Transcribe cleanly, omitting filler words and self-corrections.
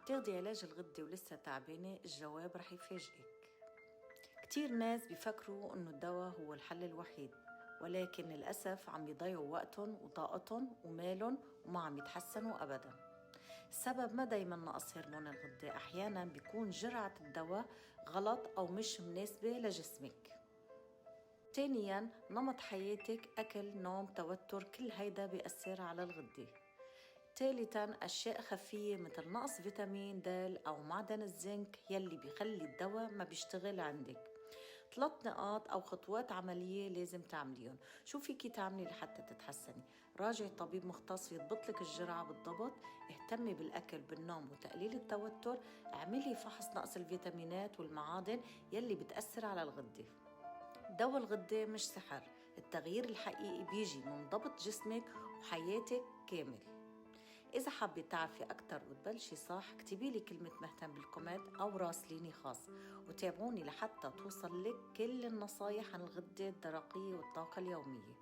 بتاخدي علاج الغدة ولسه تعبانة؟ الجواب رح يفاجئك. كتير ناس بيفكروا إنه الدواء هو الحل الوحيد، ولكن للأسف عم بيضيعوا وقتهم وطاقتهم ومالهم وما عم يتحسنوا أبدا. السبب ما دايما نقص هرمون الغدة، أحيانا بيكون جرعة الدواء غلط أو مش مناسبة لجسمك. ثانيا نمط حياتك، أكل، نوم، توتر، كل هيدا بيأثر على الغدة. ثالثاً أشياء خفية مثل نقص فيتامين د أو معدن الزنك يلي بيخلي الدواء ما بيشتغل عندك. 3 نقاط أو خطوات عملية لازم تعمليهم. شو فيكي تعملي لحتى تتحسني؟ راجعي طبيب مختص يضبط لك الجرعة بالضبط، اهتمي بالأكل، بالنوم وتقليل التوتر، اعملي فحص نقص الفيتامينات والمعادن يلي بتأثر على الغدة. دواء الغدة مش سحر، التغيير الحقيقي بيجي من ضبط جسمك وحياتك كامل. إذا حابة تعرفي أكتر وتبلشي صح، اكتبيلي كلمة مهتم بالكومنت أو راسليني خاص، وتابعوني لحتى توصل لك كل النصايح عن الغدة الدرقية والطاقة اليومية.